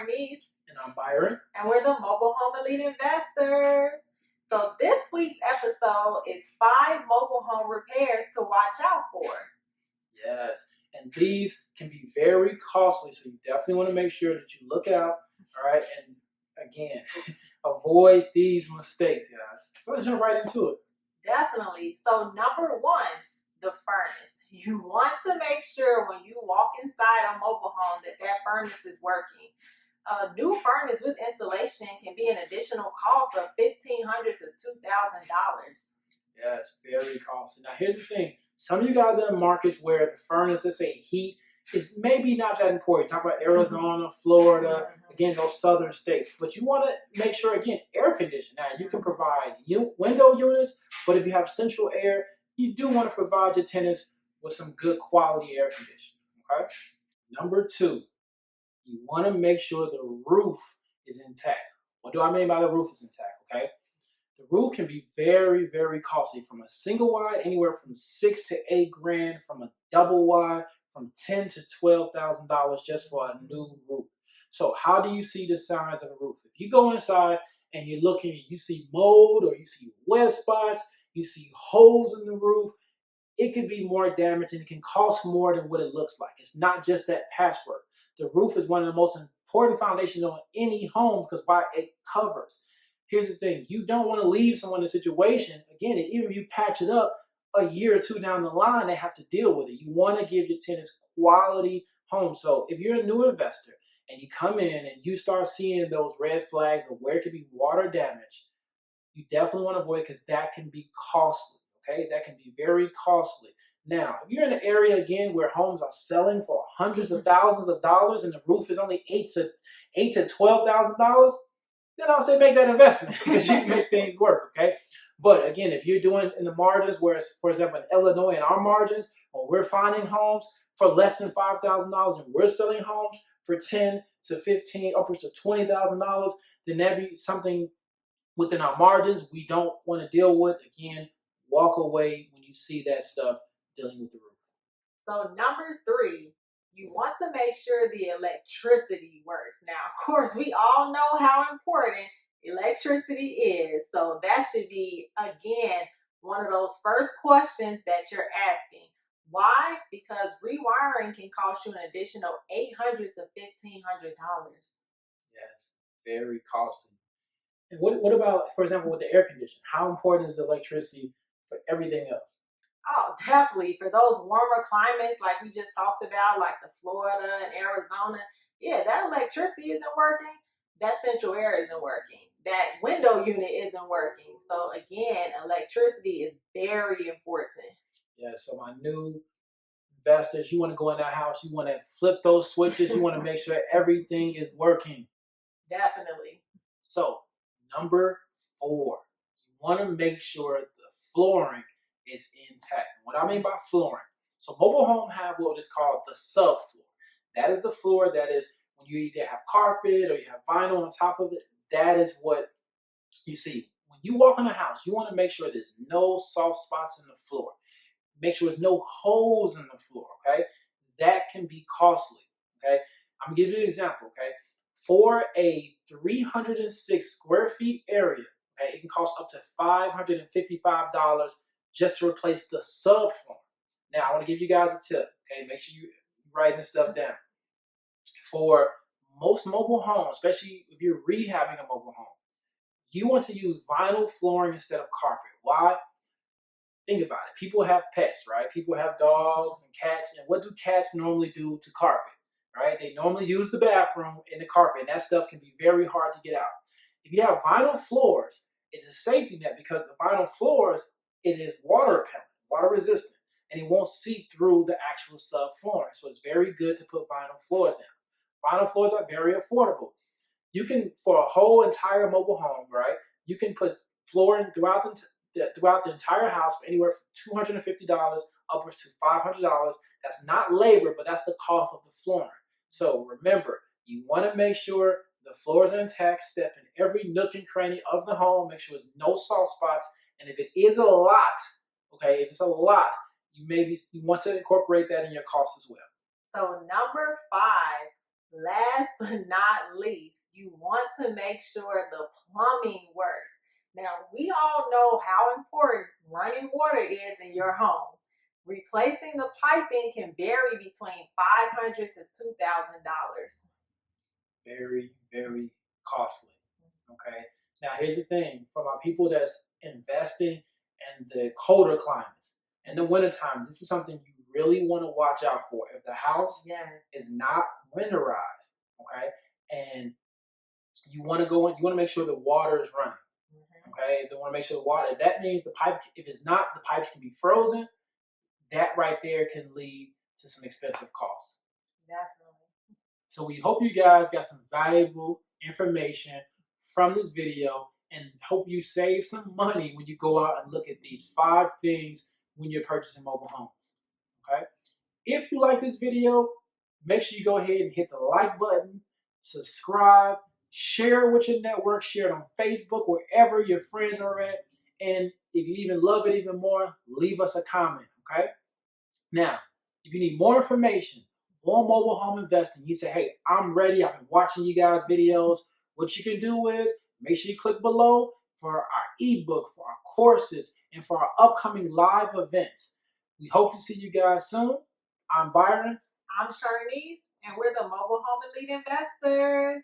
Bernice. And I'm Byron. And we're the Mobile Home Elite Investors. So this week's episode is 5 mobile home repairs to watch out for. Yes, and these can be very costly, so you definitely want to make sure that you look out, all right? And again, avoid these mistakes, guys. So let's jump right into it. Definitely. So number 1, the furnace. You want to make sure when you walk inside a mobile home that furnace is working. A new furnace with installation can be an additional cost of $1,500 to $2,000. Yes, very costly. Now, here's the thing. Some of you guys are in markets where the furnace, let's say heat, is maybe not that important. Talk about Arizona, Florida, again, those southern states. But you want to make sure, again, air conditioning. Now, you can provide window units, but if you have central air, you do want to provide your tenants with some good quality air conditioning. Okay. Number 2, you want to make sure the roof is intact. What do I mean by the roof is intact? Okay. The roof can be very, very costly. From a single wide, anywhere from $6,000 to $8,000. From a double wide, from $10,000 to $12,000 just for a new roof. So how do you see the signs of a roof? If you go inside and you're looking and you see mold or you see wet spots, you see holes in the roof, it could be more damage and it can cost more than what it looks like. It's not just that patchwork. The roof is one of the most important foundations on any home because why? It covers. Here's the thing. You don't want to leave someone in a situation, again, even if you patch it up a year or two down the line, they have to deal with it. You want to give your tenants quality homes. So if you're a new investor and you come in and you start seeing those red flags of where it could be water damage, you definitely want to avoid because that can be costly. Okay, that can be very costly. Now, if you're in an area again where homes are selling for hundreds of thousands of dollars and the roof is only $8,000 to $12,000, then I'll say make that investment because you can make things work. Okay, but again, if you're doing in the margins, whereas for example in Illinois, in our margins, when we're finding homes for less than $5,000 and we're selling homes for $10,000 to $15,000, upwards to $20,000, then that'd be something within our margins we don't want to deal with. Again, walk away when you see that stuff dealing with the roof. So number 3, you want to make sure the electricity works. Now, of course, we all know how important electricity is. So that should be, again, one of those first questions that you're asking. Why? Because rewiring can cost you an additional $800 to $1,500. Yes, very costly. And what about, for example, with the air conditioning? How important is the electricity for everything else? Oh, definitely. For those warmer climates like we just talked about, like the Florida and Arizona, yeah, that electricity isn't working. That central air isn't working. That window unit isn't working. So again, electricity is very important. Yeah, so my new investors, you want to go in that house, you want to flip those switches, you want to make sure everything is working. Definitely. So, number 4, you want to make sure the flooring is intact. What I mean by flooring, so mobile home have what is called the subfloor. That is the floor that is when you either have carpet or you have vinyl on top of it. That is what you see. When you walk in a house, you want to make sure there's no soft spots in the floor. Make sure there's no holes in the floor, okay? That can be costly, okay? I'm going to give you an example, okay? For a 306 square feet area, okay, it can cost up to $555 just to replace the subfloor. Now, I want to give you guys a tip, okay? Make sure you're writing this stuff down. For most mobile homes, especially if you're rehabbing a mobile home, you want to use vinyl flooring instead of carpet. Why? Think about it. People have pets, right? People have dogs and cats. And what do cats normally do to carpet, right? They normally use the bathroom in the carpet. And that stuff can be very hard to get out. If you have vinyl floors, it's a safety net because the vinyl floors, it is water repellent, water resistant, and it won't seep through the actual subflooring. So it's very good to put vinyl floors down. Vinyl floors are very affordable. You can, for a whole entire mobile home, right, you can put flooring throughout the entire house for anywhere from $250 upwards to $500. That's not labor, but that's the cost of the flooring. So remember, you want to make sure the floors are intact, step in every nook and cranny of the home, make sure there's no soft spots, and if it is a lot, okay, if it's a lot, you want to incorporate that in your cost as well. So number 5, Last but not least, you want to make sure the plumbing works. Now, we all know how important running water is in your home. Replacing the piping can vary between $500 to $2,000. Very, very costly. Okay. Now here's the thing: for my people that's investing in the colder climates, in the wintertime, this is something you really want to watch out for. If the house Yes. is not winterized, okay, and you want to go in, you want to make sure the water is running. Okay, they want to make sure the water. That means the pipe. If it's not, the pipes can be frozen. That right there can lead to some expensive costs. Definitely. So we hope you guys got some valuable information from this video and hope you save some money when you go out and look at these 5 things when you're purchasing mobile homes. Okay? If you like this video, make sure you go ahead and hit the like button, subscribe, share it with your network, share it on Facebook, wherever your friends are at. And if you even love it even more, leave us a comment. Okay? Now, if you need more information on mobile home investing, you say, hey, I'm ready. I've been watching you guys' videos. What you can do is make sure you click below for our ebook, for our courses, and for our upcoming live events. We hope to see you guys soon. I'm Byron. I'm Sharnice, and we're the Mobile Home Elite Investors.